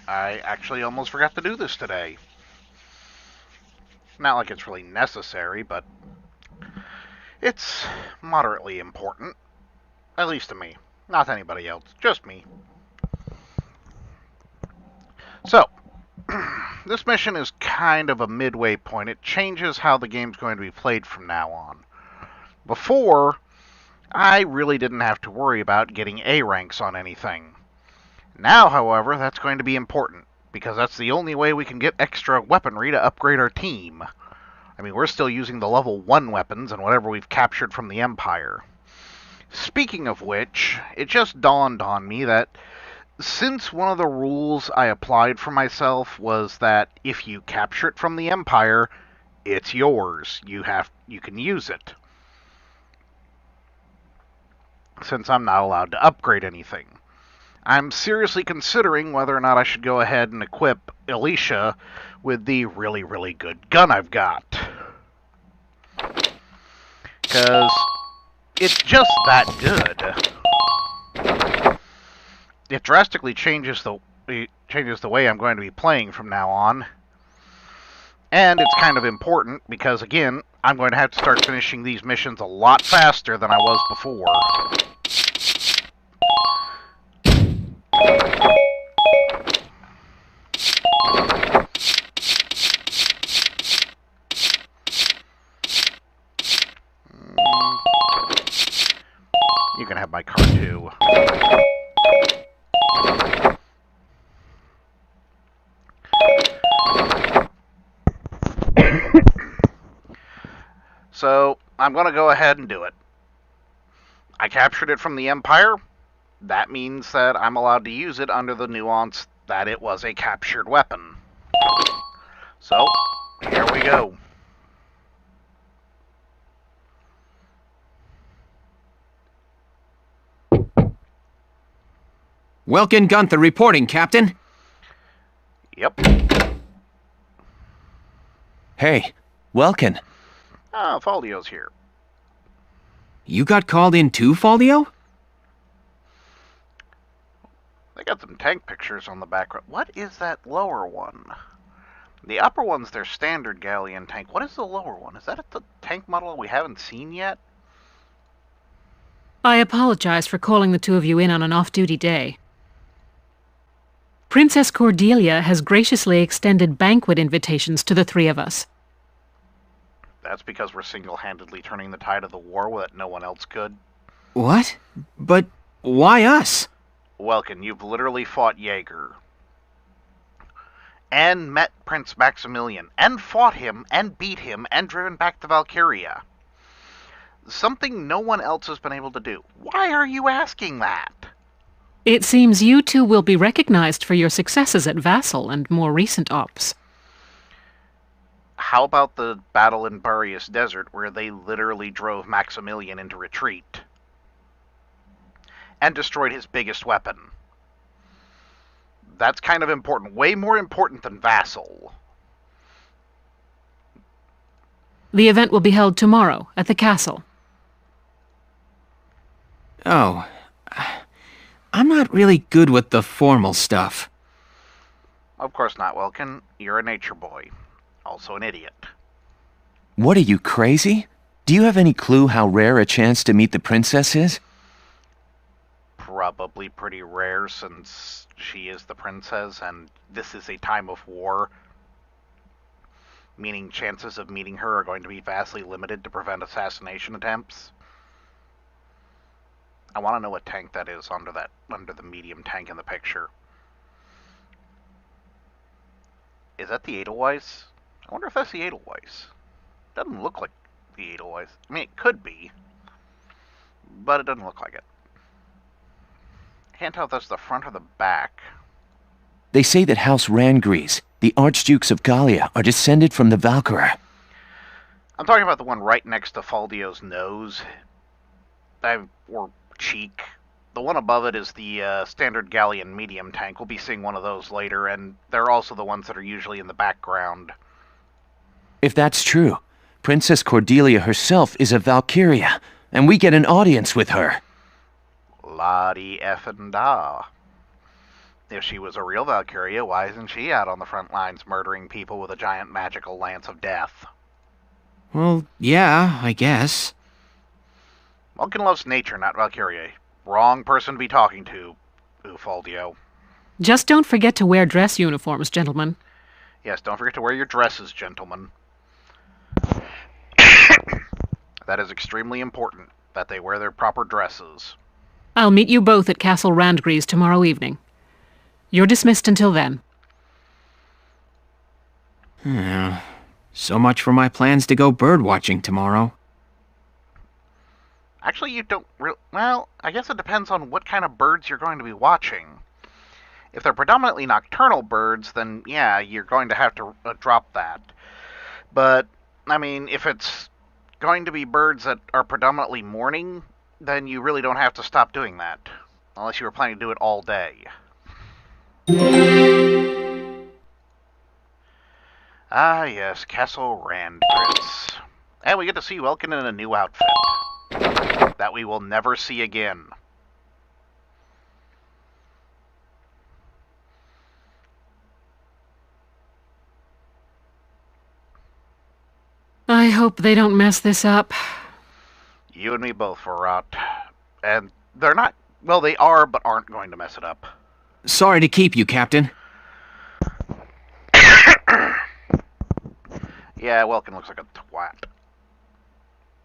I actually almost forgot to do this today. Not like it's really necessary, but it's moderately important. At least to me. Not to anybody else. Just me. So, this mission is kind of a midway point. It changes how the game's going to be played from now on. Before, I really didn't have to worry about getting A ranks on anything. Now, however, that's going to be important, because that's the only way we can get extra weaponry to upgrade our team. I mean, we're still using the level 1 weapons and whatever we've captured from the Empire. Speaking of which, it just dawned on me that since one of the rules I applied for myself was that if you capture it from the Empire, it's yours. You can use it. Since I'm not allowed to upgrade anything, I'm seriously considering whether or not I should go ahead and equip Alicia with the really, really good gun I've got. Because it's just that good. It drastically changes the way I'm going to be playing from now on. And it's kind of important because, again, I'm going to have to start finishing these missions a lot faster than I was before. You can have my car too. So, I'm going to go ahead and do it. I captured it from the Empire. That means that I'm allowed to use it under the nuance that it was a captured weapon. So, here we go. Welkin Gunther reporting, Captain. Yep. Hey, Welkin. Ah, Faldio's here. You got called in too, Faldio? They got some tank pictures on the background. What is that lower one? The upper one's their standard galleon tank. What is the lower one? Is that the tank model we haven't seen yet? I apologize for calling the two of you in on an off-duty day. Princess Cordelia has graciously extended banquet invitations to the three of us. That's because we're single-handedly turning the tide of the war that no one else could. What? But why us? Welkin, you've literally fought Jaeger. And met Prince Maximilian, and fought him, and beat him, and driven back to Valkyria. Something no one else has been able to do. Why are you asking that? It seems you two will be recognized for your successes at Vassal and more recent ops. How about the battle in Boreas Desert, where they literally drove Maximilian into retreat? And destroyed his biggest weapon. That's kind of important. Way more important than Vassal. The event will be held tomorrow at the castle. Oh, I'm not really good with the formal stuff. Of course not, Welkin. You're a nature boy. Also an idiot. What are you, crazy? Do you have any clue how rare a chance to meet the princess is? Probably pretty rare since she is the princess and this is a time of war. Meaning chances of meeting her are going to be vastly limited to prevent assassination attempts. I want to know what tank that is under the medium tank in the picture. Is that the Edelweiss? I wonder if that's the Edelweiss. Doesn't look like the Edelweiss. I mean, it could be, but it doesn't look like it. I can't tell if that's the front or the back. They say that House Rangries, the Archdukes of Gallia, are descended from the Valkyria. I'm talking about the one right next to Faldio's nose. Or cheek. The one above it is the standard Galleon medium tank. We'll be seeing one of those later, and they're also the ones that are usually in the background. If that's true, Princess Cordelia herself is a Valkyria, and we get an audience with her. La-di-effin-da. If she was a real Valkyria, why isn't she out on the front lines murdering people with a giant magical lance of death? Well, yeah, I guess. Vulcan loves nature, not Valkyria. Wrong person to be talking to, Ufaldio. Just don't forget to wear dress uniforms, gentlemen. Yes, don't forget to wear your dresses, gentlemen. That is extremely important, that they wear their proper dresses. I'll meet you both at Castle Randgrease tomorrow evening. You're dismissed until then. So much for my plans to go bird-watching tomorrow. Actually, you don't well, I guess it depends on what kind of birds you're going to be watching. If they're predominantly nocturnal birds, then yeah, you're going to have to drop that. But, I mean, if it's going to be birds that are predominantly morning, then you really don't have to stop doing that. Unless you were planning to do it all day. Ah, yes, Castle Randgrease. And we get to see Welkin in a new outfit that we will never see again. I hope they don't mess this up. You and me both, Verrat. And they're not... Well, they are, but aren't going to mess it up. Sorry to keep you, Captain. Yeah, Welkin looks like a twat.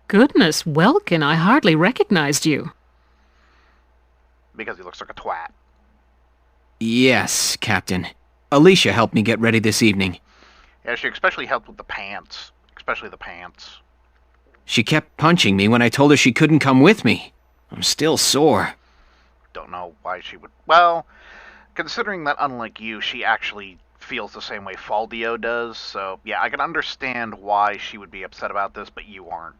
Goodness, Welkin, I hardly recognized you. Because he looks like a twat. Yes, Captain. Alicia helped me get ready this evening. Yeah, she especially helped with the pants. Especially the pants. She kept punching me when I told her she couldn't come with me. I'm still sore. Don't know why she would... Well, considering that unlike you, she actually feels the same way Faldio does, so yeah, I can understand why she would be upset about this, but you aren't.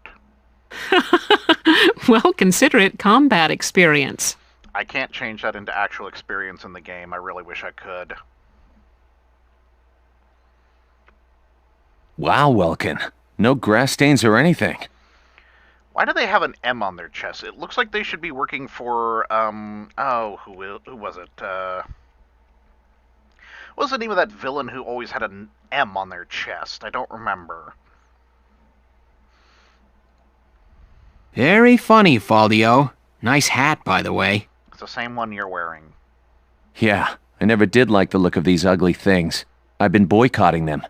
Well, consider it combat experience. I can't change that into actual experience in the game. I really wish I could. Wow, Welkin. No grass stains or anything. Why do they have an M on their chest? It looks like they should be working for, who was it? What was the name of that villain who always had an M on their chest? I don't remember. Very funny, Faldio. Nice hat, by the way. It's the same one you're wearing. Yeah, I never did like the look of these ugly things. I've been boycotting them.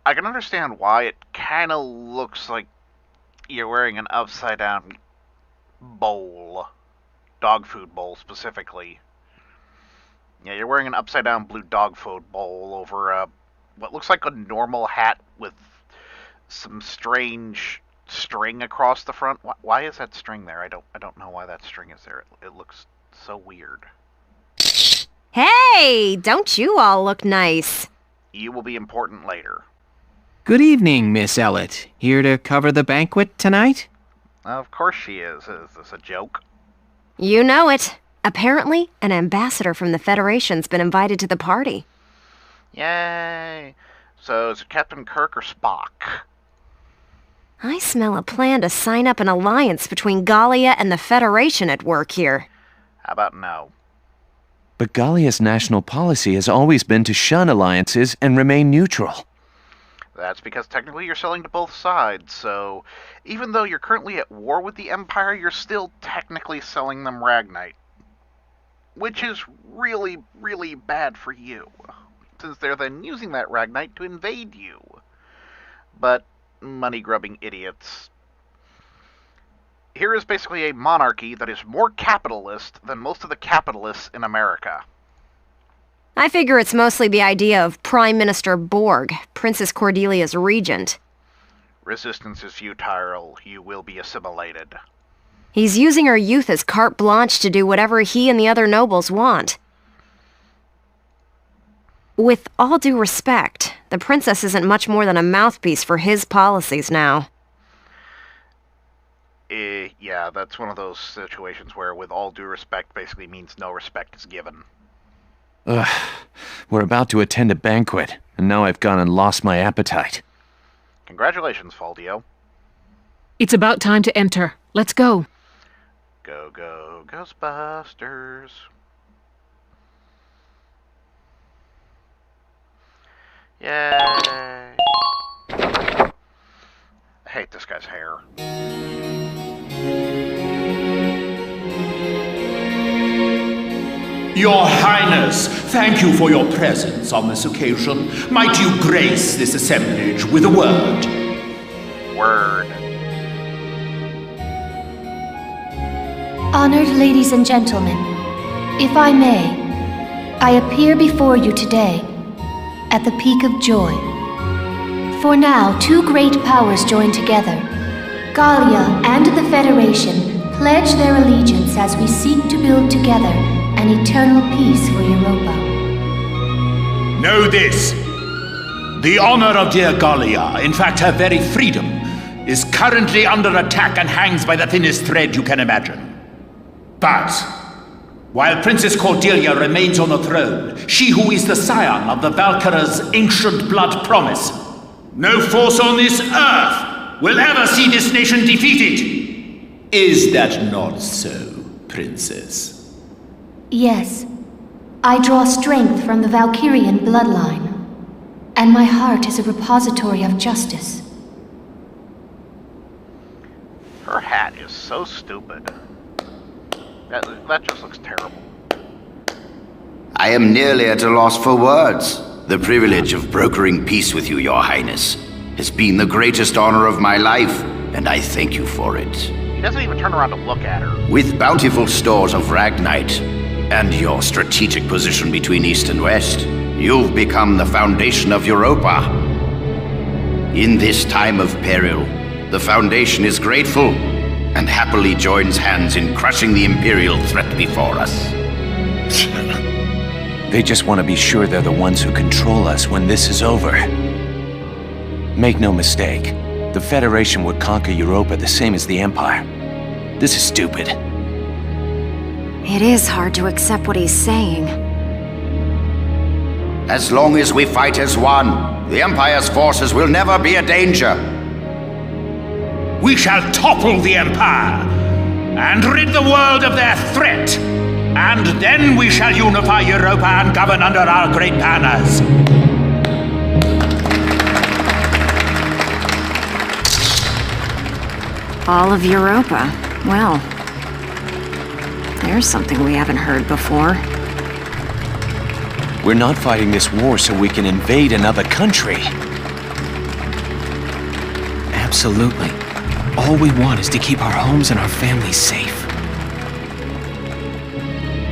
I can understand why. It kind of looks like you're wearing an upside-down bowl. Dog food bowl, specifically. Yeah, you're wearing an upside-down blue dog food bowl over what looks like a normal hat with some strange string across the front. Why is that string there? I don't know why that string is there. It looks so weird. Hey, don't you all look nice? You will be important later. Good evening, Miss Ellett. Here to cover the banquet tonight? Of course she is. Is this a joke? You know it. Apparently, an ambassador from the Federation's been invited to the party. Yay! So is it Captain Kirk or Spock? I smell a plan to sign up an alliance between Gallia and the Federation at work here. How about no? But Gallia's national policy has always been to shun alliances and remain neutral. That's because technically you're selling to both sides, so even though you're currently at war with the Empire, you're still technically selling them Ragnite. Which is really, really bad for you, since they're then using that Ragnite to invade you. But, money-grubbing idiots. Here is basically a monarchy that is more capitalist than most of the capitalists in America. I figure it's mostly the idea of Prime Minister Borg, Princess Cordelia's regent. Resistance is futile. You will be assimilated. He's using her youth as carte blanche to do whatever he and the other nobles want. With all due respect, the princess isn't much more than a mouthpiece for his policies now. Yeah, that's one of those situations where with all due respect basically means no respect is given. Ugh. We're about to attend a banquet, and now I've gone and lost my appetite. Congratulations, Faldio. It's about time to enter. Let's go. Go, go, Ghostbusters. Yay! I hate this guy's hair. Your Highness, thank you for your presence on this occasion. Might you grace this assemblage with a word? Word. Honored ladies and gentlemen, if I may, I appear before you today at the peak of joy. For now, two great powers join together. Gallia and the Federation pledge their allegiance as we seek to build together an eternal peace for Europa. Know this. The honor of dear Gallia, in fact her very freedom, is currently under attack and hangs by the thinnest thread you can imagine. But, while Princess Cordelia remains on the throne, she who is the scion of the Valkyria's ancient blood promise, no force on this earth will ever see this nation defeated. Is that not so, Princess? Yes, I draw strength from the Valkyrian bloodline, and my heart is a repository of justice. Her hat is so stupid. That just looks terrible. I am nearly at a loss for words. The privilege of brokering peace with you, Your Highness, has been the greatest honor of my life, and I thank you for it. He doesn't even turn around to look at her. With bountiful stores of Ragnite, and your strategic position between East and West, you've become the foundation of Europa. In this time of peril, the Foundation is grateful and happily joins hands in crushing the Imperial threat before us. They just want to be sure they're the ones who control us when this is over. Make no mistake, the Federation would conquer Europa the same as the Empire. This is stupid. It is hard to accept what he's saying. As long as we fight as one, the Empire's forces will never be a danger. We shall topple the Empire and rid the world of their threat. And then we shall unify Europa and govern under our great banners. All of Europa. Well, there's something we haven't heard before. We're not fighting this war so we can invade another country. Absolutely. All we want is to keep our homes and our families safe.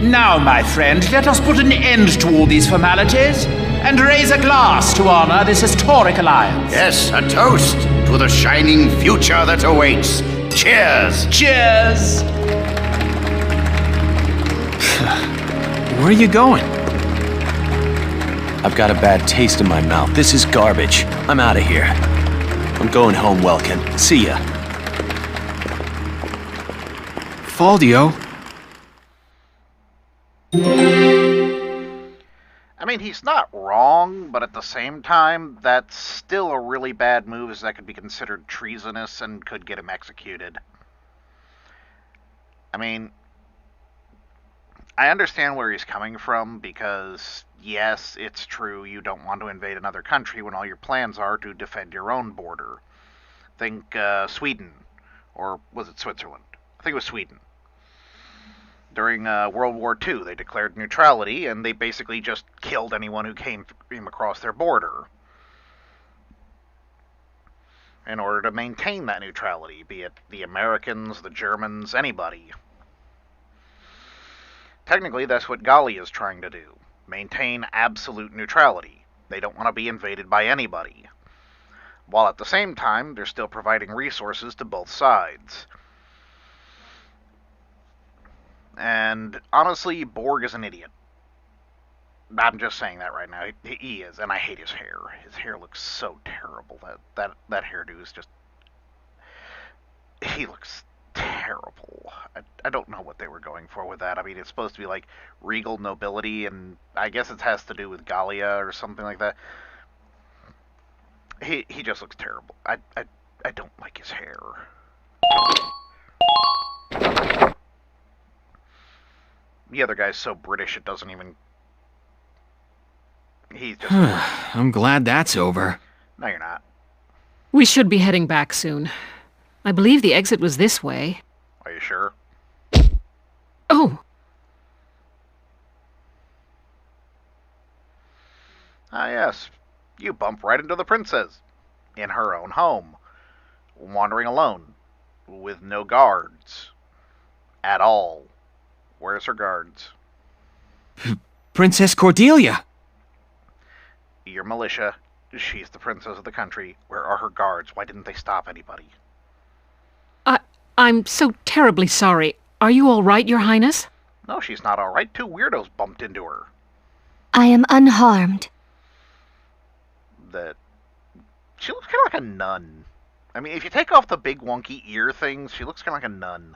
Now, my friend, let us put an end to all these formalities and raise a glass to honor this historic alliance. Yes, a toast to the shining future that awaits. Cheers! Cheers! Where are you going? I've got a bad taste in my mouth. This is garbage. I'm out of here. I'm going home, Welkin. See ya. Faldio? I mean, he's not wrong, but at the same time, that's still a really bad move as that could be considered treasonous and could get him executed. I mean, I understand where he's coming from because, yes, it's true you don't want to invade another country when all your plans are to defend your own border. Think Sweden, or was it Switzerland? I think it was Sweden. During World War II, they declared neutrality, and they basically just killed anyone who came across their border in order to maintain that neutrality, be it the Americans, the Germans, anybody. Technically, that's what Gallia is trying to do. Maintain absolute neutrality. They don't want to be invaded by anybody. While at the same time, they're still providing resources to both sides. And honestly, Borg is an idiot. I'm just saying that right now. He is, and I hate his hair. His hair looks so terrible. That hairdo is just... He looks terrible. I don't know what they were going for with that. I mean, it's supposed to be like regal nobility, and I guess it has to do with Gallia or something like that. He just looks terrible. I don't like his hair. The other guy's so British it doesn't even... He's just a friend. I'm glad that's over. No, you're not. We should be heading back soon. I believe the exit was this way. Are you sure? Oh, Ah, yes. You bump right into the princess. In her own home. Wandering alone. With no guards. At all. Where's her guards? Princess Cordelia! Your militia. She's the princess of the country. Where are her guards? Why didn't they stop anybody? I'm so terribly sorry. Are you all right, Your Highness? No, she's not alright. Two weirdos bumped into her. I am unharmed. She looks kind of like a nun. I mean, if you take off the big wonky ear things, she looks kind of like a nun.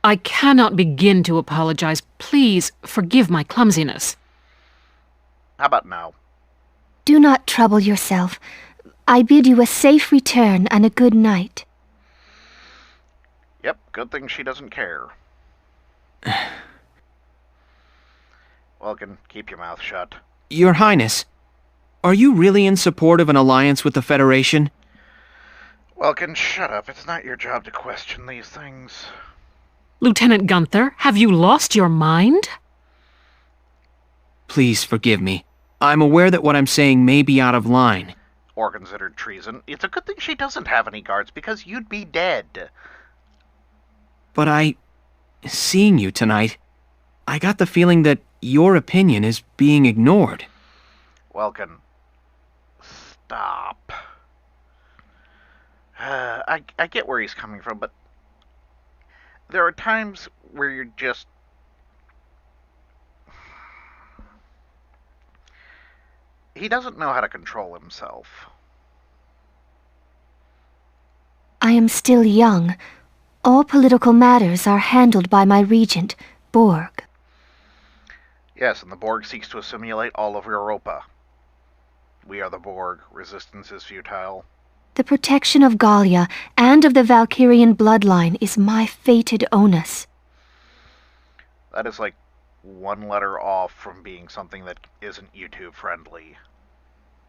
I cannot begin to apologize. Please forgive my clumsiness. How about now? Do not trouble yourself. I bid you a safe return and a good night. Yep, good thing she doesn't care. Welkin, keep your mouth shut. Your Highness, are you really in support of an alliance with the Federation? Welkin, shut up. It's not your job to question these things. Lieutenant Gunther, have you lost your mind? Please forgive me. I'm aware that what I'm saying may be out of line. Or considered treason. It's a good thing she doesn't have any guards, because you'd be dead. But seeing you tonight, I got the feeling that your opinion is being ignored. Welkin, stop. I get where he's coming from, but there are times where you're just... He doesn't know how to control himself. I am still young. All political matters are handled by my regent, Borg. Yes, and the Borg seeks to assimilate all of Europa. We are the Borg. Resistance is futile. The protection of Gallia and of the Valkyrian bloodline is my fated onus. That is like one letter off from being something that isn't YouTube friendly.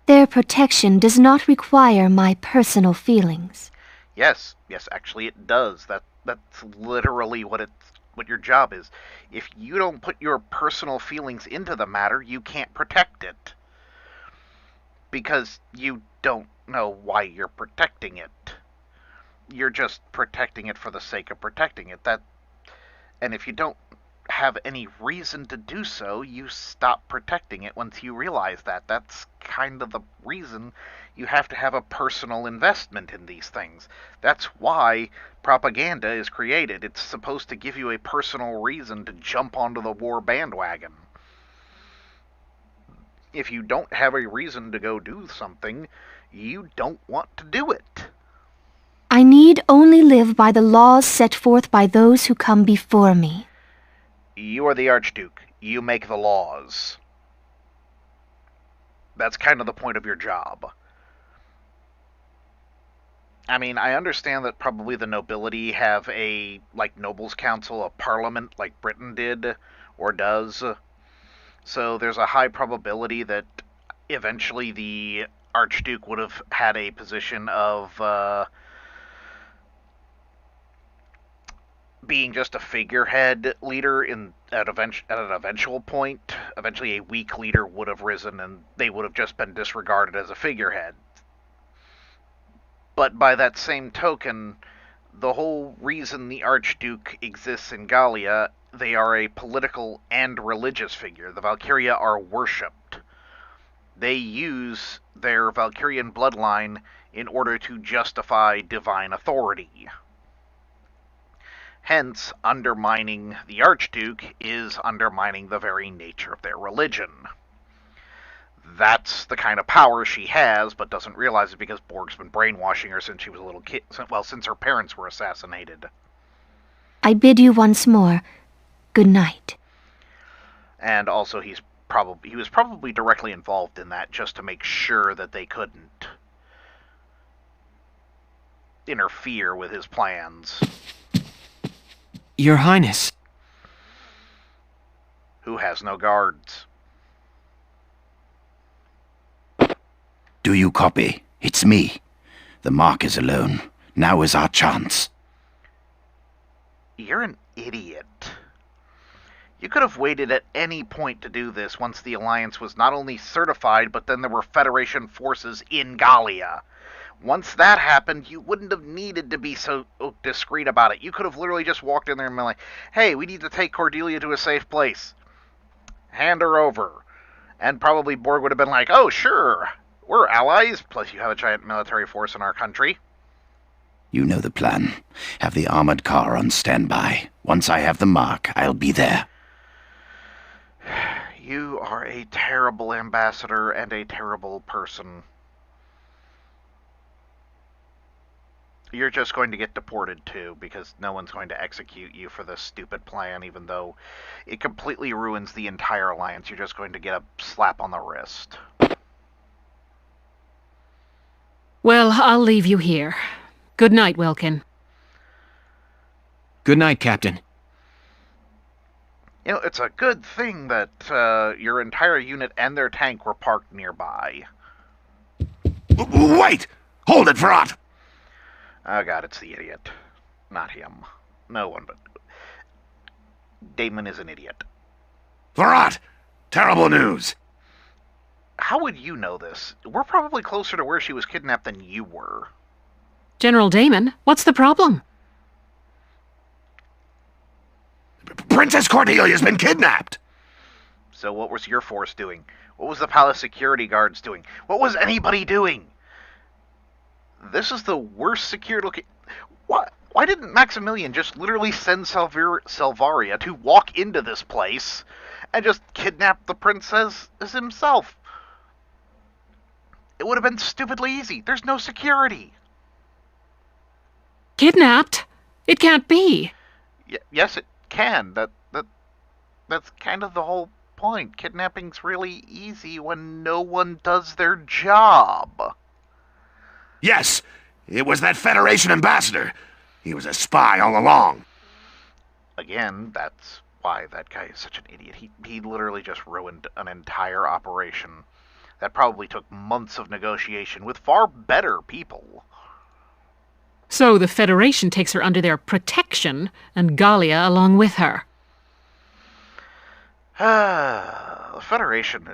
Their protection does not require my personal feelings. Yes, actually it does. That's literally what your job is. If you don't put your personal feelings into the matter, you can't protect it. Because you don't know why you're protecting it. You're just protecting it for the sake of protecting it. And if you don't have any reason to do so, you stop protecting it once you realize that. That's kind of the reason you have to have a personal investment in these things. That's why propaganda is created. It's supposed to give you a personal reason to jump onto the war bandwagon. If you don't have a reason to go do something, you don't want to do it. I need only live by the laws set forth by those who come before me. You are the Archduke. You make the laws. That's kind of the point of your job. I mean, I understand that probably the nobility have a, nobles' council, a parliament like Britain did, or does. So there's a high probability that eventually the Archduke would have had a position of being just a figurehead leader at an eventual point. Eventually a weak leader would have risen and they would have just been disregarded as a figurehead. But by that same token, the whole reason the Archduke exists in Gallia, they are a political and religious figure. The Valkyria are worshipped. They use their Valkyrian bloodline in order to justify divine authority. Hence, undermining the Archduke is undermining the very nature of their religion. That's the kind of power she has, but doesn't realize it because Borg's been brainwashing her since she was a little kid. Well, since her parents were assassinated. I bid you once more, good night. And also, he was probably directly involved in that just to make sure that they couldn't interfere with his plans. Your Highness. Who has no guards? Do you copy? It's me. The Mark is alone. Now is our chance. You're an idiot. You could have waited at any point to do this once the Alliance was not only certified, but then there were Federation forces in Gallia. Once that happened, you wouldn't have needed to be so discreet about it. You could have literally just walked in there and been like, hey, we need to take Cordelia to a safe place. Hand her over. And probably Borg would have been like, oh, sure, we're allies, plus you have a giant military force in our country. You know the plan. Have the armored car on standby. Once I have the Mark, I'll be there. You are a terrible ambassador and a terrible person. You're just going to get deported too, because no one's going to execute you for this stupid plan, even though it completely ruins the entire alliance. You're just going to get a slap on the wrist. Well, I'll leave you here. Good night, Welkin. Good night, Captain. You know, it's a good thing that your entire unit and their tank were parked nearby. Wait! Hold it, Verrat! Oh god, it's the idiot. Not him. No one but... Damon is an idiot. Verrat! Terrible news! How would you know this? We're probably closer to where she was kidnapped than you were. General Damon, what's the problem? Princess Cordelia's been kidnapped! So what was your force doing? What was the palace security guards doing? What was anybody doing? This is the worst secured looking... Why didn't Maximilian just literally send Salvaria to walk into this place and just kidnap the princess as himself? It would have been stupidly easy. There's no security. Kidnapped? It can't be. Yes, it can. That's kind of the whole point. Kidnapping's really easy when no one does their job. Yes, it was that Federation ambassador. He was a spy all along. Again, that's why that guy is such an idiot. He literally just ruined an entire operation that probably took months of negotiation with far better people. So the Federation takes her under their protection, and Gallia along with her. The Federation...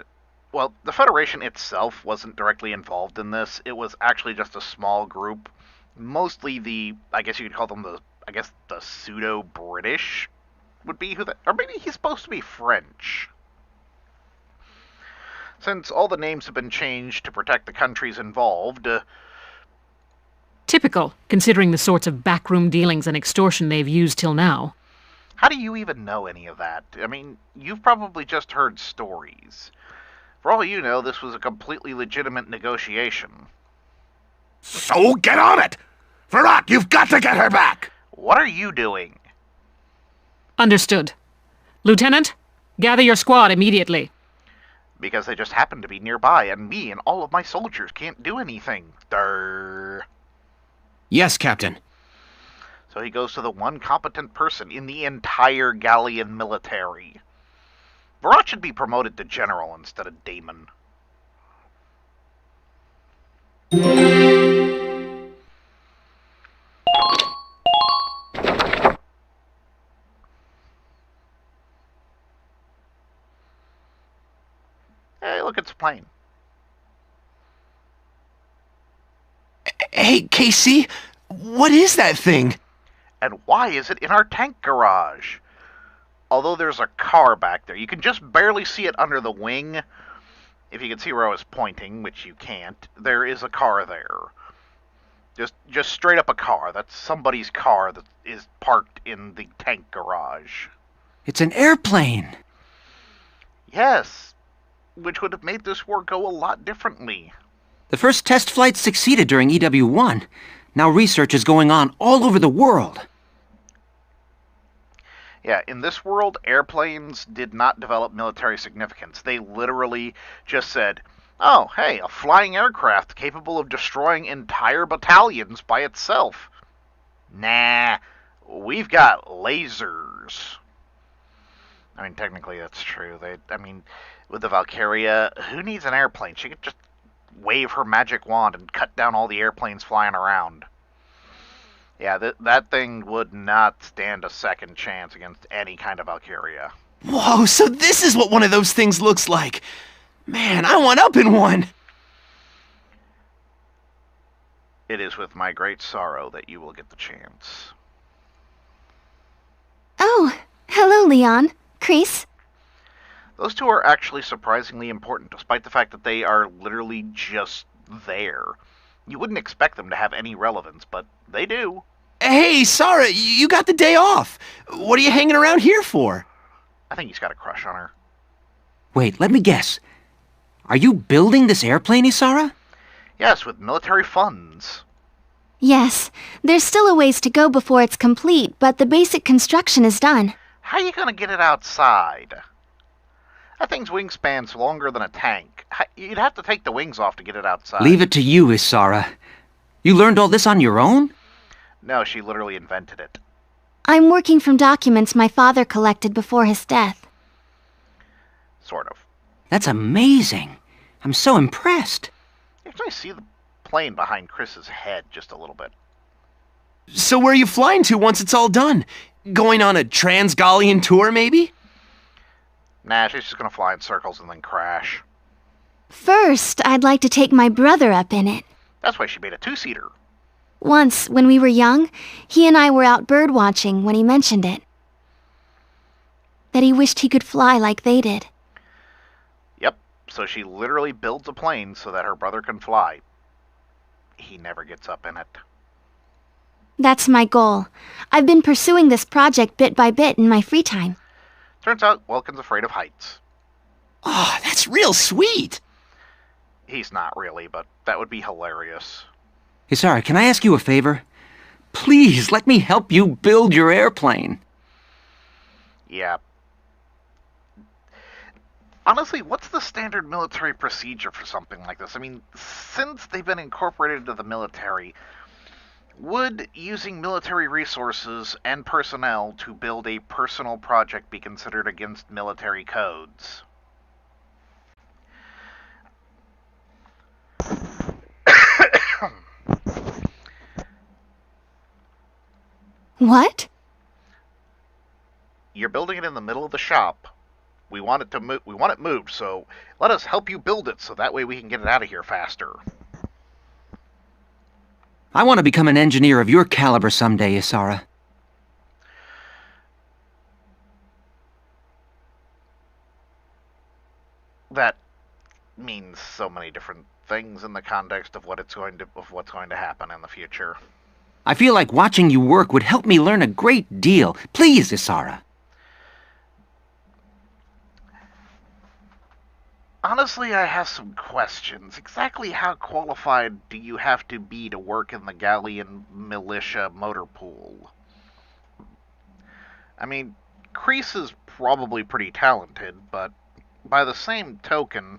Well, the Federation itself wasn't directly involved in this. It was actually just a small group. Mostly the... I guess you could call them the... I guess the pseudo-British would be who that... Or maybe he's supposed to be French. Since all the names have been changed to protect the countries involved... Typical, considering the sorts of backroom dealings and extortion they've used till now. How do you even know any of that? I mean, you've probably just heard stories. For all you know, this was a completely legitimate negotiation. So get on it! Verrat, you've got to get her back! What are you doing? Understood. Lieutenant, gather your squad immediately. Because they just happen to be nearby, and me and all of my soldiers can't do anything. Durr. Yes, Captain. So he goes to the one competent person in the entire Gallian military. Verrat should be promoted to general instead of Damon. Hey, look, it's a plane. Hey, Casey, what is that thing? And why is it in our tank garage? Although there's a car back there, you can just barely see it under the wing. If you can see where I was pointing, which you can't, there is a car there. Just straight up a car. That's somebody's car that is parked in the tank garage. It's an airplane. Yes, which would have made this war go a lot differently. The first test flight succeeded during EW1. Now research is going on all over the world. Yeah, in this world, airplanes did not develop military significance. They literally just said, oh, hey, a flying aircraft capable of destroying entire battalions by itself. Nah, we've got lasers. I mean, technically that's true. With the Valkyria, who needs an airplane? She could just wave her magic wand and cut down all the airplanes flying around. Yeah, that thing would not stand a second chance against any kind of Valkyria. Whoa, so this is what one of those things looks like. Man, I want up in one. It is with my great sorrow that you will get the chance. Oh, hello, Leon. Chris? Those two are actually surprisingly important, despite the fact that they are literally just there. You wouldn't expect them to have any relevance, but they do. Hey, Sarah, you got the day off. What are you hanging around here for? I think he's got a crush on her. Wait, let me guess. Are you building this airplane, Isara? Yes, with military funds. Yes, there's still a ways to go before it's complete, but the basic construction is done. How are you going to get it outside? That thing's wingspan's longer than a tank. You'd have to take the wings off to get it outside. Leave it to you, Isara. You learned all this on your own? No, she literally invented it. I'm working from documents my father collected before his death. Sort of. That's amazing. I'm so impressed. You can see the plane behind Chris's head just a little bit. So where are you flying to once it's all done? Going on a Trans-Gallian tour, maybe? Nah, she's just gonna fly in circles and then crash. First, I'd like to take my brother up in it. That's why she made a two-seater. Once, when we were young, he and I were out bird watching when he mentioned it. That he wished he could fly like they did. Yep, so she literally builds a plane so that her brother can fly. He never gets up in it. That's my goal. I've been pursuing this project bit by bit in my free time. Turns out Welkin's afraid of heights. Oh, that's real sweet. He's not really, but that would be hilarious. Isara, can I ask you a favor? Please, let me help you build your airplane. Yeah. Honestly, what's the standard military procedure for something like this? I mean, since they've been incorporated into the military, would using military resources and personnel to build a personal project be considered against military codes? What? You're building it in the middle of the shop. We want it to move. We want it moved, so let us help you build it, so that way we can get it out of here faster. I want to become an engineer of your caliber someday, Isara. That means so many different things in the context of what's going to happen in the future. I feel like watching you work would help me learn a great deal. Please, Isara. Honestly, I have some questions. Exactly how qualified do you have to be to work in the Gallian militia motor pool? I mean, Kreese is probably pretty talented, but by the same token,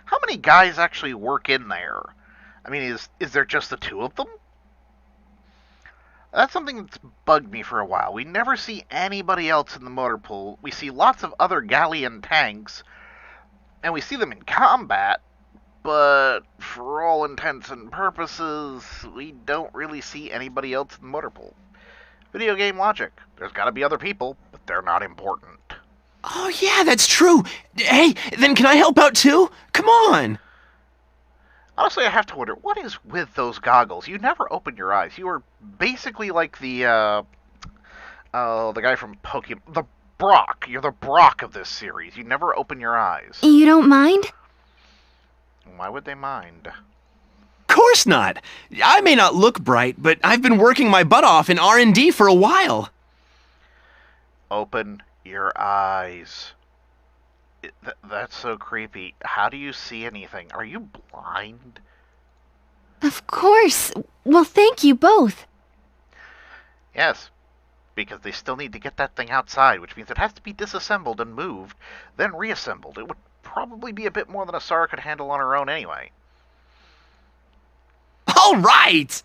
how many guys actually work in there? I mean, is there just the two of them? That's something that's bugged me for a while. We never see anybody else in the motor pool. We see lots of other Gallian tanks, and we see them in combat, but for all intents and purposes, we don't really see anybody else in the motor pool. Video game logic. There's gotta be other people, but they're not important. Oh yeah, that's true. Hey, then can I help out too? Come on. Honestly, I have to wonder, what is with those goggles? You never open your eyes. You are basically like the guy from Pokemon, the Brock. You're the Brock of this series. You never open your eyes. You don't mind? Why would they mind? Course not. I may not look bright, but I've been working my butt off in R&D for a while. Open your eyes. That's so creepy. How do you see anything? Are you blind? Of course. Well, thank you both. Yes, because they still need to get that thing outside, which means it has to be disassembled and moved, then reassembled. It would probably be a bit more than Asara could handle on her own anyway. All right!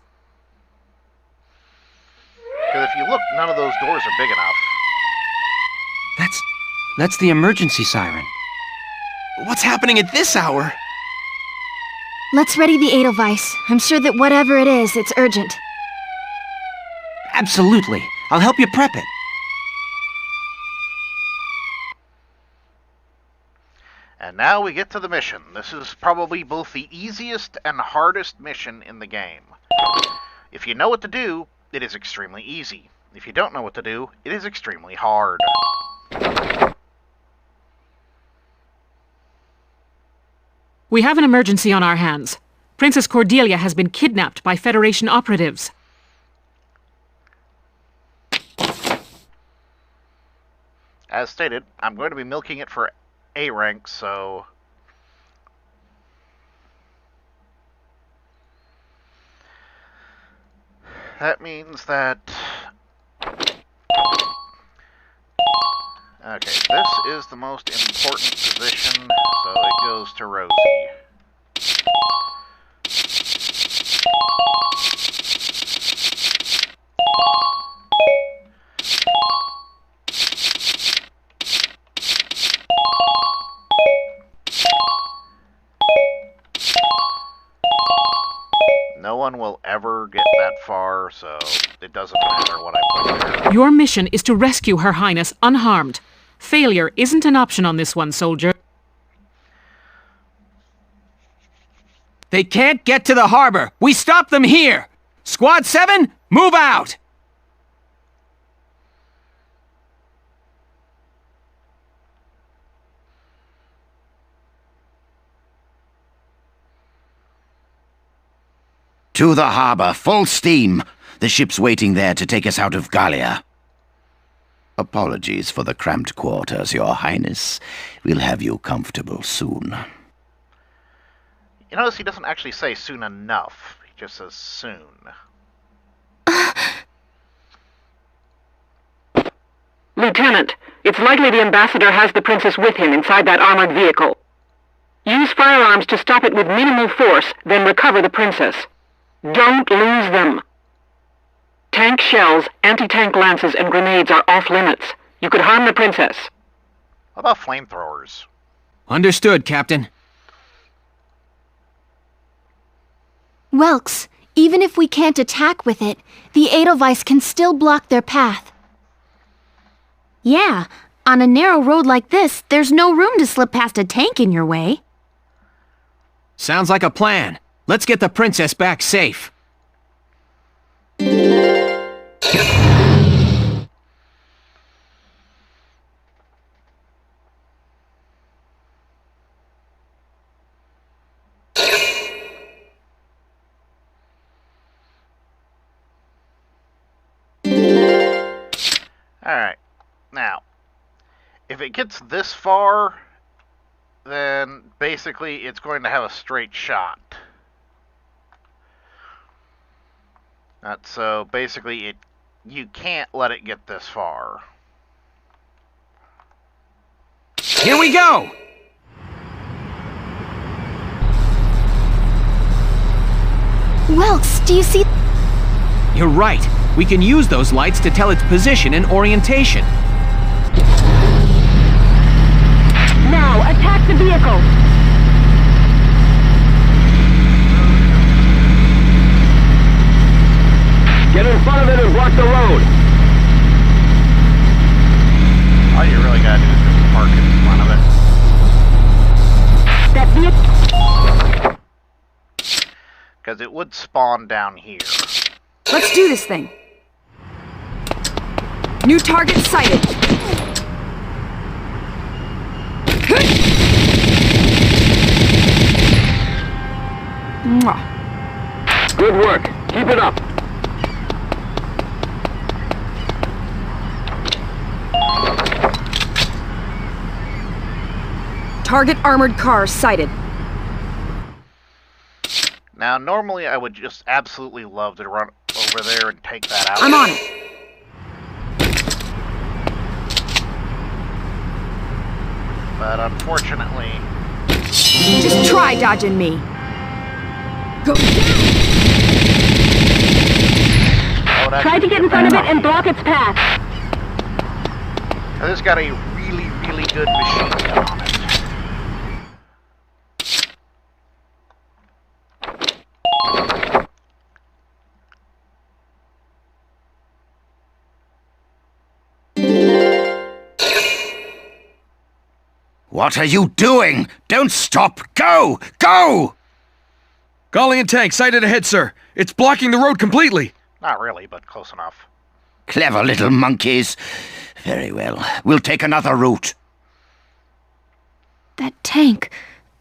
Because if you look, none of those doors are big enough. That's the emergency siren. What's happening at this hour? Let's ready the Edelweiss. I'm sure that whatever it is, it's urgent. Absolutely. I'll help you prep it. And now we get to the mission. This is probably both the easiest and hardest mission in the game. If you know what to do, it is extremely easy. If you don't know what to do, it is extremely hard. We have an emergency on our hands. Princess Cordelia has been kidnapped by Federation operatives. As stated, I'm going to be milking it for A rank, so... that means that... okay, this is the most important position, so it goes to Rosie. No one will ever get that far, so it doesn't matter what I put there. Your mission is to rescue Her Highness unharmed. Failure isn't an option on this one, soldier. They can't get to the harbor. We stop them here. Squad 7, move out! To the harbor, full steam. The ship's waiting there to take us out of Gallia. Apologies for the cramped quarters, Your Highness. We'll have you comfortable soon. You notice he doesn't actually say soon enough. He just says soon. Lieutenant, it's likely the ambassador has the princess with him inside that armored vehicle. Use firearms to stop it with minimal force, then recover the princess. Don't lose them. Tank shells, anti-tank lances, and grenades are off limits. You could harm the princess. What about flamethrowers? Understood, Captain. Welks, even if we can't attack with it, the Edelweiss can still block their path. Yeah, on a narrow road like this, there's no room to slip past a tank in your way. Sounds like a plan. Let's get the princess back safe. Alright, now, if it gets this far, then basically it's going to have a straight shot. So basically you can't let it get this far. Here we go! Welks, do you see? You're right. We can use those lights to tell its position and orientation. Now, attack the vehicle! Get in front of it and block the road. All you really gotta do is just park in front of it. That vehicle... Because it would spawn down here. Let's do this thing. New target sighted. Mwah. Good work. Keep it up. Target armored car sighted. Now, normally I would just absolutely love to run over there and take that out. I'm on it. But unfortunately... Just try dodging me. Go down. Try to get in front of it and block its path. Now, this got a really, really good machine gun on it. What are you doing? Don't stop! Go! Go! Gallian tank sighted ahead, sir. It's blocking the road completely. Not really, but close enough. Clever little monkeys. Very well. We'll take another route. That tank,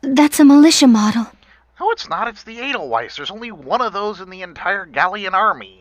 that's a militia model. No, it's not. It's the Edelweiss. There's only one of those in the entire Gallian army.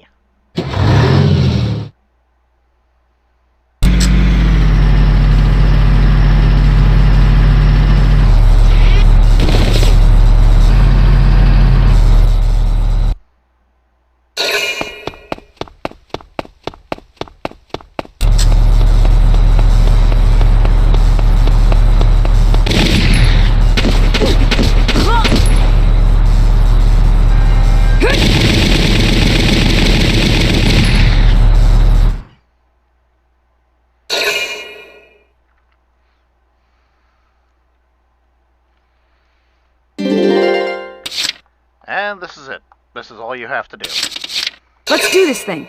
And this is it. This is all you have to do. Let's do this thing.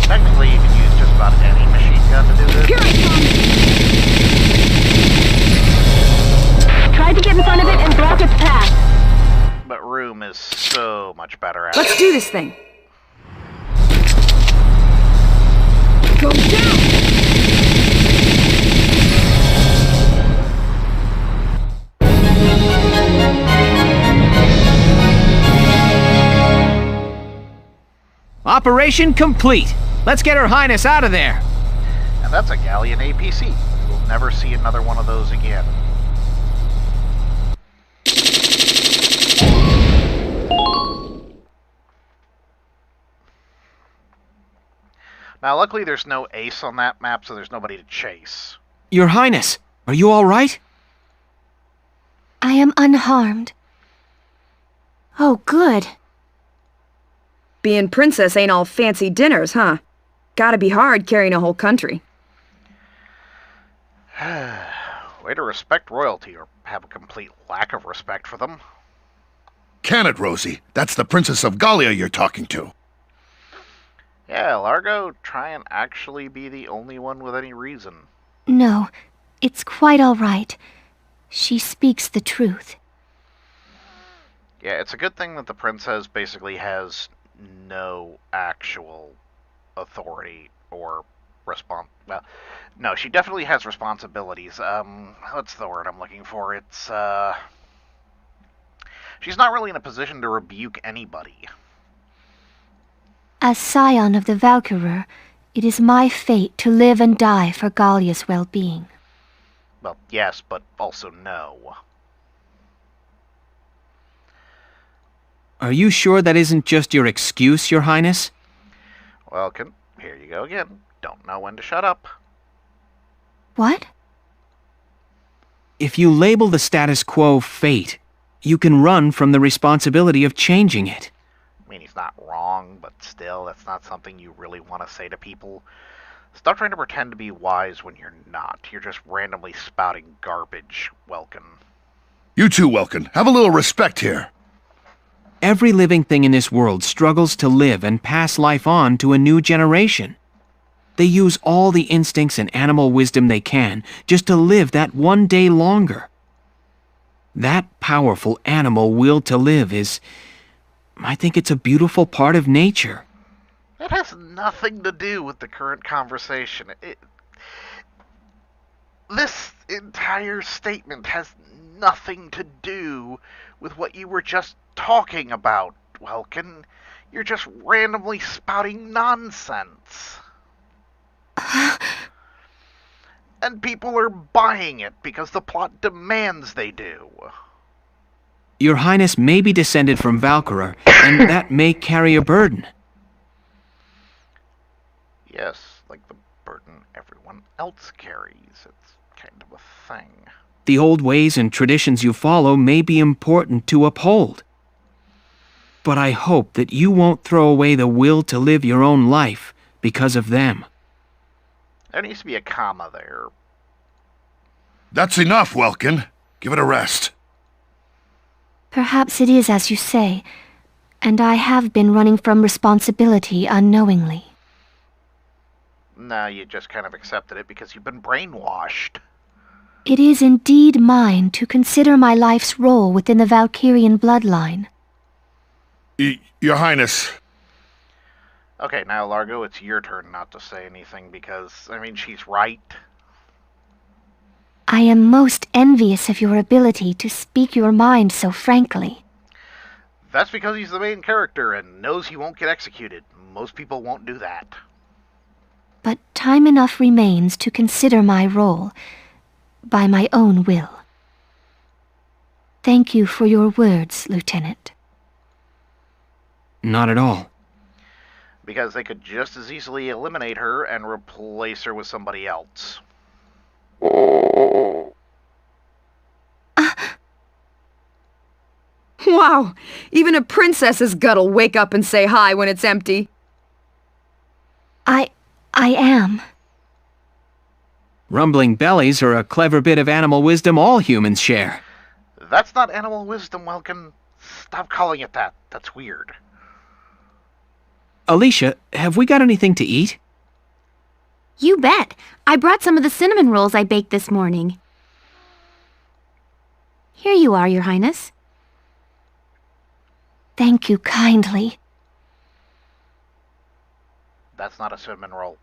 Technically, you can use just about any machine gun to do this. Here I come! Try to get in front of it and block its path. But Room is so much better at Let's it. do this thing. Go down! Operation complete. Let's get Her Highness out of there. And that's a Gallian APC. We'll never see another one of those again. Now, luckily there's no ace on that map, so there's nobody to chase. Your Highness, are you all right? I am unharmed. Oh, good. Being princess ain't all fancy dinners, huh? Gotta be hard carrying a whole country. Way to respect royalty, or have a complete lack of respect for them. Can it, Rosie? That's the Princess of Gallia you're talking to. Yeah, Largo, try and actually be the only one with any reason. No, it's quite all right. She speaks the truth. Yeah, it's a good thing that the princess basically has no actual authority or well, no, she definitely has responsibilities. What's the word I'm looking for? It's, she's not really in a position to rebuke anybody. As scion of the Valkyria, it is my fate to live and die for Gallia's well-being. Well, yes, but also no. Are you sure that isn't just your excuse, Your Highness? Welcome. Here you go again. Don't know when to shut up. What? If you label the status quo fate, you can run from the responsibility of changing it. I mean, he's not wrong, but still, that's not something you really want to say to people. Stop trying to pretend to be wise when you're not. You're just randomly spouting garbage, Welkin. You too, Welkin. Have a little respect here. Every living thing in this world struggles to live and pass life on to a new generation. They use all the instincts and animal wisdom they can just to live that one day longer. That powerful animal will to live is... I think it's a beautiful part of nature. It has nothing to do with the current conversation. This entire statement has nothing to do with what you were just talking about, Welkin. You're just randomly spouting nonsense. And people are buying it because the plot demands they do. Your Highness may be descended from Valkyria, and that may carry a burden. Yes, like the burden everyone else carries. It's kind of a thing. The old ways and traditions you follow may be important to uphold. But I hope that you won't throw away the will to live your own life because of them. There needs to be a comma there. That's enough, Welkin. Give it a rest. Perhaps it is as you say, and I have been running from responsibility unknowingly. No, you just kind of accepted it because you've been brainwashed. It is indeed mine to consider my life's role within the Valkyrian bloodline. Your Highness. Okay, now, Largo, it's your turn not to say anything because, I mean, she's right. I am most envious of your ability to speak your mind so frankly. That's because he's the main character and knows he won't get executed. Most people won't do that. But time enough remains to consider my role, by my own will. Thank you for your words, Lieutenant. Not at all. Because they could just as easily eliminate her and replace her with somebody else. Wow! Even a princess's gut'll wake up and say hi when it's empty. I am. Rumbling bellies are a clever bit of animal wisdom all humans share. That's not animal wisdom, Welkin. Stop calling it that. That's weird. Alicia, have we got anything to eat? You bet. I brought some of the cinnamon rolls I baked this morning. Here you are, Your Highness. Thank you kindly. That's not a cinnamon roll.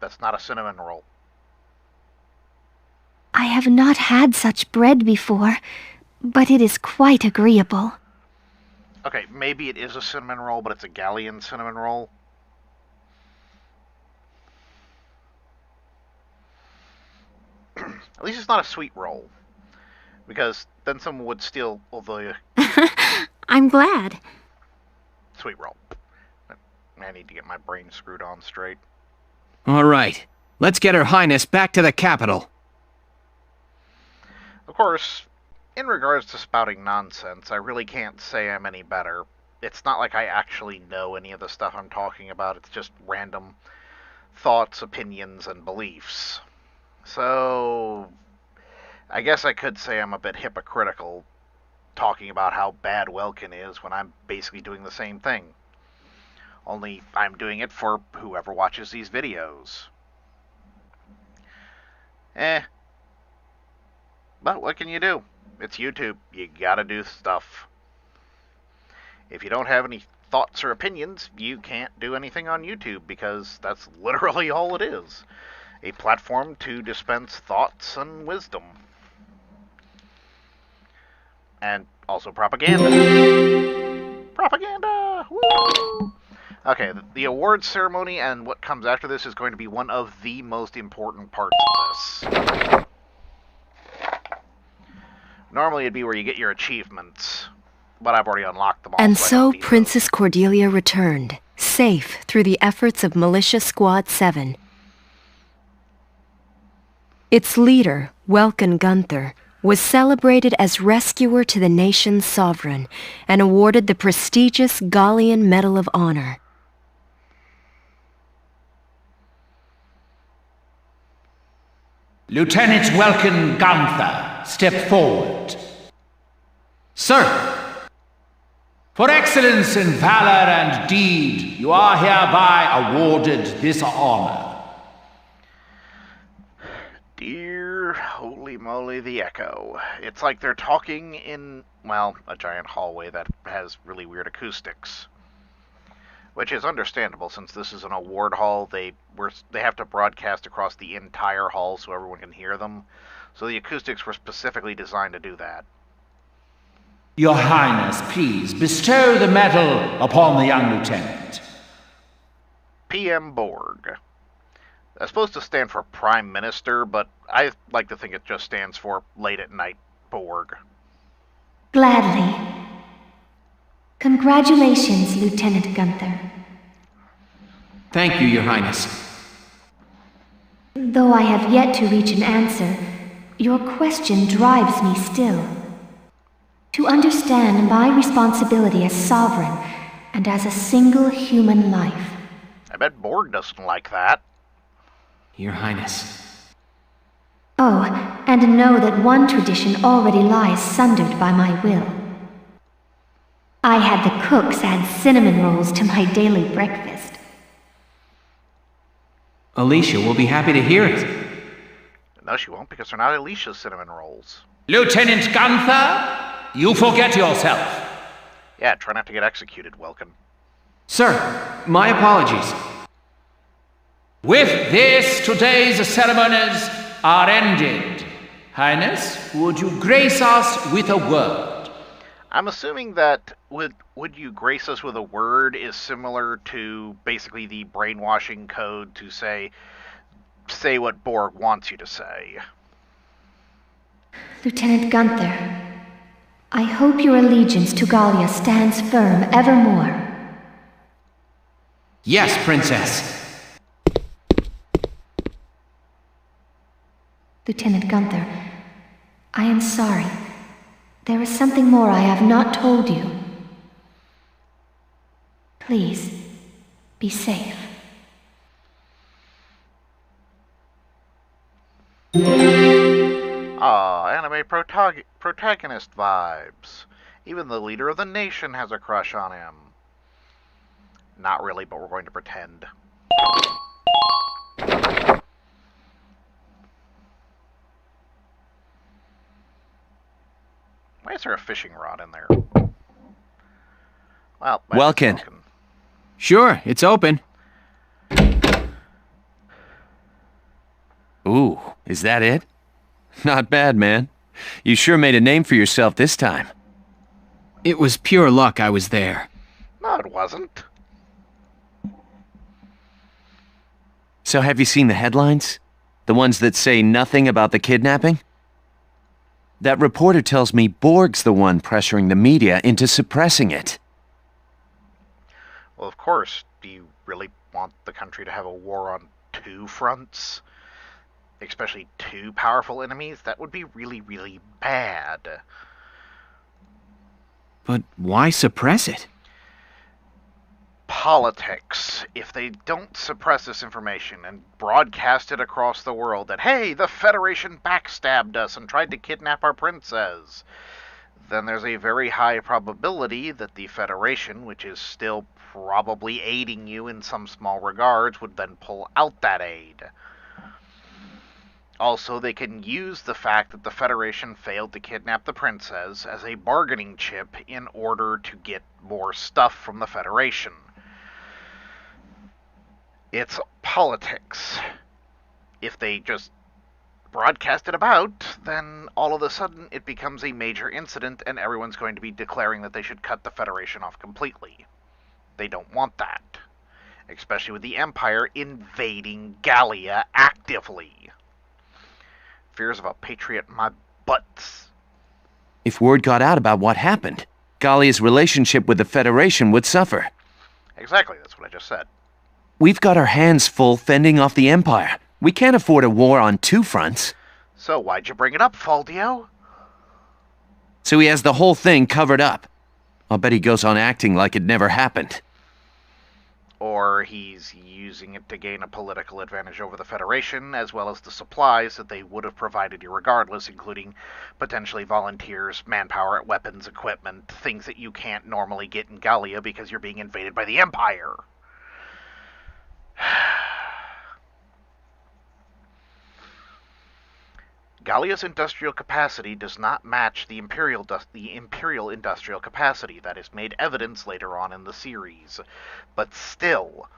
That's not a cinnamon roll. I have not had such bread before, but it is quite agreeable. Okay, maybe it is a cinnamon roll, but it's a Galleon cinnamon roll. At least it's not a sweet roll. Because then someone would steal all the... I'm glad. Sweet roll. I need to get my brain screwed on straight. All right. Let's get Her Highness back to the capital. Of course, in regards to spouting nonsense, I really can't say I'm any better. It's not like I actually know any of the stuff I'm talking about. It's just random thoughts, opinions, and beliefs. So, I guess I could say I'm a bit hypocritical talking about how bad Welkin is when I'm basically doing the same thing. Only I'm doing it for whoever watches these videos. But what can you do? It's YouTube. You gotta do stuff. If you don't have any thoughts or opinions, you can't do anything on YouTube because that's literally all it is. A platform to dispense thoughts and wisdom. And also propaganda. Propaganda! Woo! Okay, the awards ceremony and what comes after this is going to be one of the most important parts of this. Normally it'd be where you get your achievements, but I've already unlocked them all. And so Princess Cordelia returned, safe through the efforts of Militia Squad 7. Its leader, Welkin Gunther, was celebrated as rescuer to the nation's sovereign and awarded the prestigious Galleon Medal of Honor. Lieutenant Welkin Gunther, step forward. Sir, for excellence in valor and deed, you are hereby awarded this honor. Dear holy moly, the echo. It's like they're talking in, well, a giant hallway that has really weird acoustics. Which is understandable, since this is an award hall. They have to broadcast across the entire hall so everyone can hear them. So the acoustics were specifically designed to do that. Your Highness, please bestow the medal upon the young lieutenant. PM Borg. That's supposed to stand for Prime Minister, but I like to think it just stands for Late at Night Borg. Gladly. Congratulations, Lieutenant Gunther. Thank you, Your Highness. Though I have yet to reach an answer, your question drives me still. To understand my responsibility as sovereign and as a single human life. I bet Borg doesn't like that. Your Highness. Oh, and know that one tradition already lies sundered by my will. I had the cooks add cinnamon rolls to my daily breakfast. Alicia will be happy to hear it. No, she won't, because they're not Alicia's cinnamon rolls. Lieutenant Gunther, you forget yourself. Yeah, try not to get executed, Welkin. Sir, my apologies. With this, today's ceremonies are ended. Highness, would you grace us with a word? I'm assuming that would you grace us with a word is similar to basically the brainwashing code to say what Borg wants you to say. Lieutenant Gunther, I hope your allegiance to Gallia stands firm evermore. Yes, Princess. Lieutenant Gunther, I am sorry. There is something more I have not told you. Please, be safe. Anime protagonist vibes. Even the leader of the nation has a crush on him. Not really, but we're going to pretend. Why is there a fishing rod in there? Well, Welkin. Sure, it's open. Ooh, is that it? Not bad, man. You sure made a name for yourself this time. It was pure luck I was there. No, it wasn't. So have you seen the headlines? The ones that say nothing about the kidnapping? That reporter tells me Borg's the one pressuring the media into suppressing it. Well, of course. Do you really want the country to have a war on two fronts? Especially two powerful enemies? That would be really, really bad. But why suppress it? Politics. If they don't suppress this information and broadcast it across the world that, hey, the Federation backstabbed us and tried to kidnap our princess, then there's a very high probability that the Federation, which is still probably aiding you in some small regards, would then pull out that aid. Also, they can use the fact that the Federation failed to kidnap the princess as a bargaining chip in order to get more stuff from the Federation. It's politics. If they just broadcast it about, then all of a sudden it becomes a major incident and everyone's going to be declaring that they should cut the Federation off completely. They don't want that. Especially with the Empire invading Gallia actively. Fears of a patriot my butts. If word got out about what happened, Gallia's relationship with the Federation would suffer. Exactly, that's what I just said. We've got our hands full fending off the Empire. We can't afford a war on two fronts. So why'd you bring it up, Faldio? So he has the whole thing covered up. I'll bet he goes on acting like it never happened. Or he's using it to gain a political advantage over the Federation, as well as the supplies that they would have provided you regardless, including potentially volunteers, manpower, weapons, equipment, things that you can't normally get in Gallia because you're being invaded by the Empire. Gallia's industrial capacity does not match the Imperial industrial capacity. That is made evidence later on in the series. But still,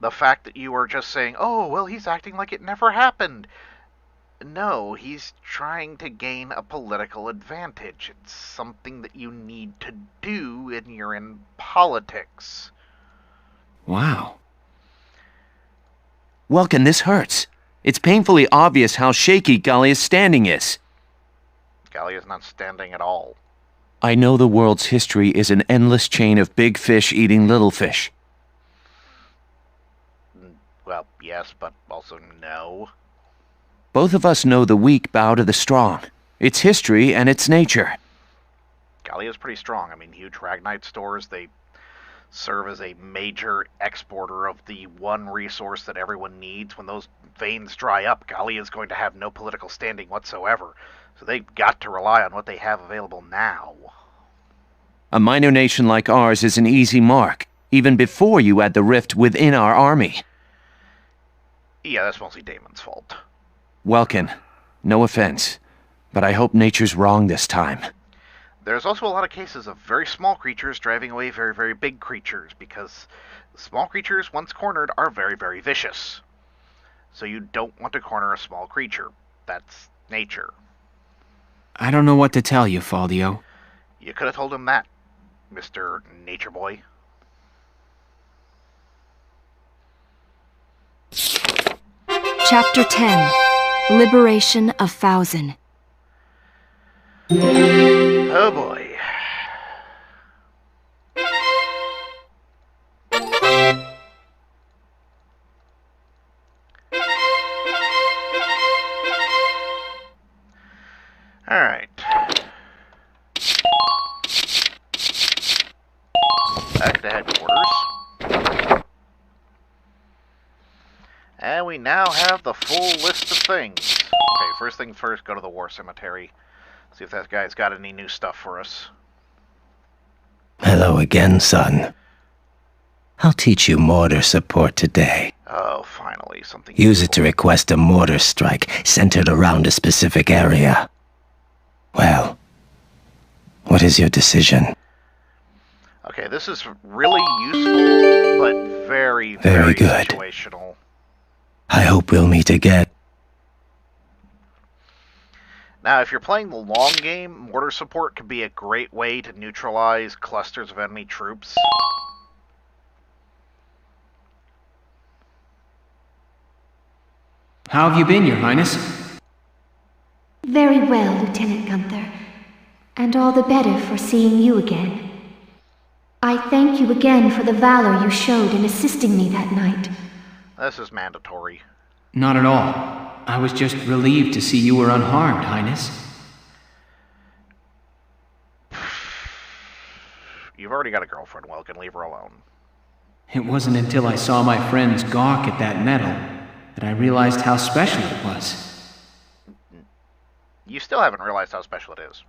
the fact that you are just saying, oh, well, he's acting like it never happened. No, he's trying to gain a political advantage. It's something that you need to do when you're in politics. Wow. Welkin, this hurts. It's painfully obvious how shaky Gallia's standing is. Gallia's not standing at all. I know the world's history is an endless chain of big fish eating little fish. Well, yes, but also no. Both of us know the weak bow to the strong. It's history and it's nature. Gallia's pretty strong. I mean, huge Ragnite stores, they serve as a major exporter of the one resource that everyone needs. When those veins dry up, Gallia is going to have no political standing whatsoever. So they've got to rely on what they have available now. A minor nation like ours is an easy mark, even before you add the rift within our army. Yeah, that's mostly Damon's fault. Welkin, No offense, but I hope nature's wrong this time. There's also a lot of cases of very small creatures driving away very, very big creatures, because small creatures, once cornered, are very, very vicious. So you don't want to corner a small creature. That's nature. I don't know what to tell you, Faldio. You could have told him that, Mr. Nature Boy. Chapter 10. Liberation of Fausen. Oh boy. Alright. Back to headquarters. And we now have the full list of things. Okay, first thing first, go to the war cemetery. See if that guy's got any new stuff for us. Hello again, son. I'll teach you mortar support today. Oh, finally, something Use useful. it to request a mortar strike centered around a specific area. Well, what is your decision? Okay, this is really useful, but very, very good. situational. I hope we'll meet again. Now, if you're playing the long game, mortar support can be a great way to neutralize clusters of enemy troops. How have you been, Your Highness? Very well, Lieutenant Gunther. And all the better for seeing you again. I thank you again for the valor you showed in assisting me that night. This is mandatory. Not at all. I was just relieved to see you were unharmed, Highness. You've already got a girlfriend, Welkin. Leave her alone. It wasn't until I saw my friends gawk at that medal that I realized how special it was. You still haven't realized how special it is.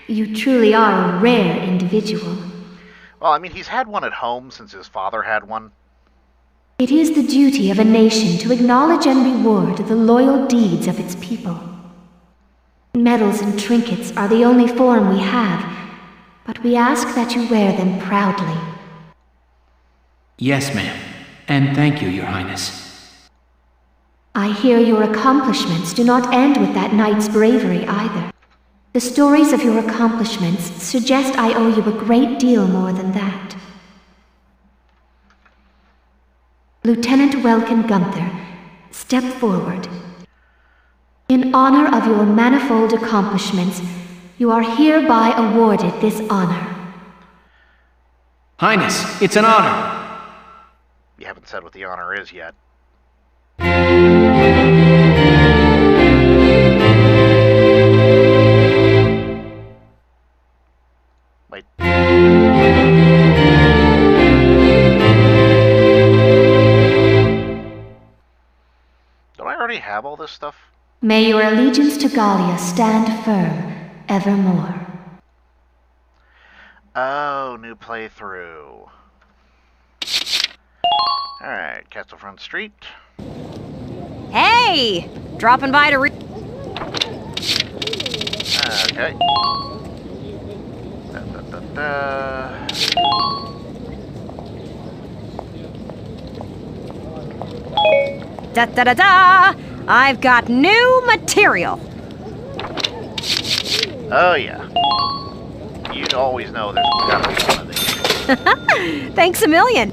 You truly are a rare individual. Well, I mean, he's had one at home since his father had one. It is the duty of a nation to acknowledge and reward the loyal deeds of its people. Medals and trinkets are the only form we have, but we ask that you wear them proudly. Yes, ma'am. And thank you, Your Highness. I hear your accomplishments do not end with that night's bravery either. The stories of your accomplishments suggest I owe you a great deal more than that. Lieutenant Welkin Gunther, step forward. In honor of your manifold accomplishments, you are hereby awarded this honor. Highness, it's an honor. You haven't said what the honor is yet. Wait. Don't I already have all this stuff? May your allegiance to Gallia stand firm, evermore. Oh, new playthrough. Alright, Castlefront Street. Hey! Dropping by to Okay. Da-da-da-da! I've got new material! Oh, yeah. You'd always know there's gotta be one of these. Thanks a million!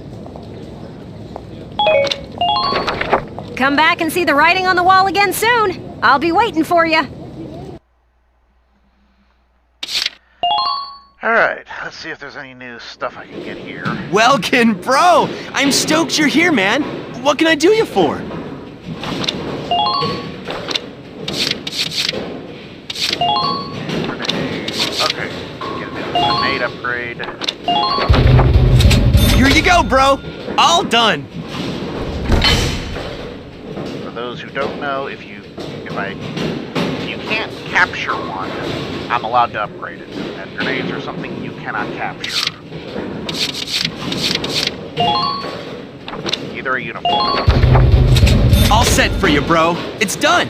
Come back and see the writing on the wall again soon. I'll be waiting for you. Alright, let's see if there's any new stuff I can get here. Welkin, bro! I'm stoked you're here, man. What can I do you for? Okay, get a grenade upgrade. Here you go, bro! All done! For those who don't know, if you can't capture one, I'm allowed to upgrade it. And grenades are something you cannot capture. Either a uniform. All set for you, bro. It's done.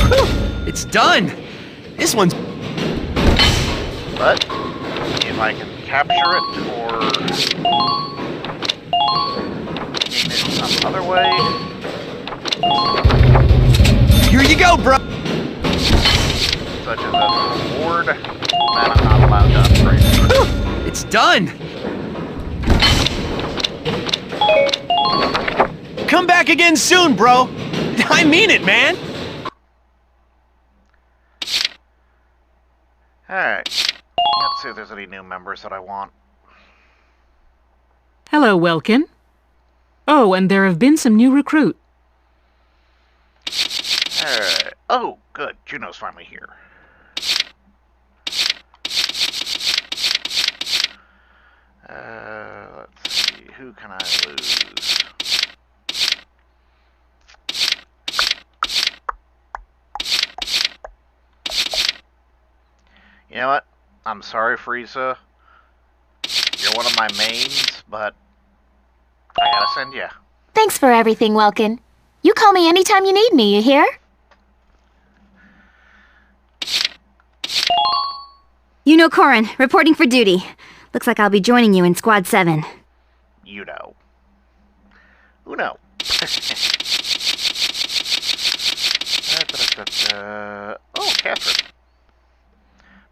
Whew, it's done. This one's... But if I can capture it or gain it some other way... Here you go, bro. Such as a reward, then I'm not allowed to upgrade it. Whew, it's done. Come back again soon, bro. I mean it, man. Alright. Let's see if there's any new members that I want. Hello, Welkin. Oh, and there have been some new recruits. Alright. Oh, good. Juno's finally here. Let's see. Who can I lose? You know what? I'm sorry, Frieza. You're one of my mains, but I gotta send you. Thanks for everything, Welkin. You call me anytime you need me, you hear? You know Corin, reporting for duty. Looks like I'll be joining you in Squad 7. You know. Uno. Oh, Catherine.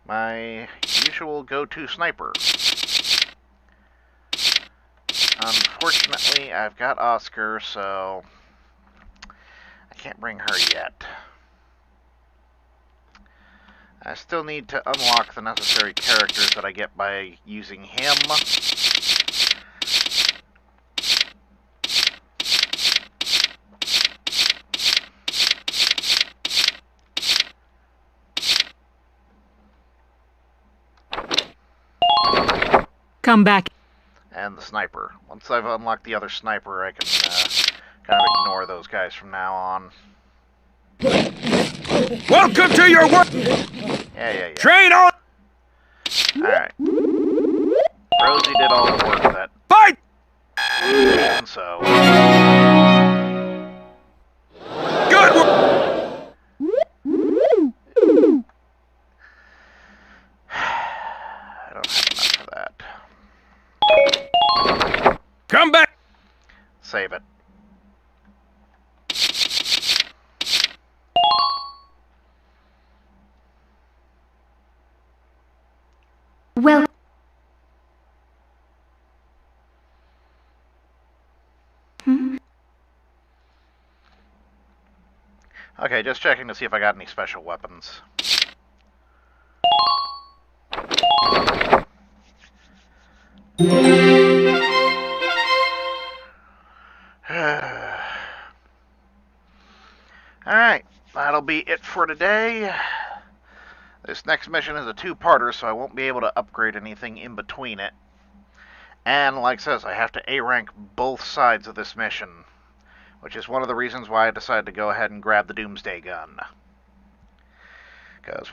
My usual go-to sniper. Unfortunately, I've got Oscar, so I can't bring her yet. I still need to unlock the necessary characters that I get by using him. Come back. And the sniper. Once I've unlocked the other sniper, I can kind of ignore those guys from now on. Welcome to your work! Yeah. Train on! Alright. Rosie did all the work that... Fight! And so... Good work! I don't have enough for that. Come back! Save it. Well... Okay, just checking to see if I got any special weapons. Alright, that'll be it for today. This next mission is a two-parter, so I won't be able to upgrade anything in between it. And, like it says, I have to A-rank both sides of this mission, which is one of the reasons why I decided to go ahead and grab the Doomsday Gun. Because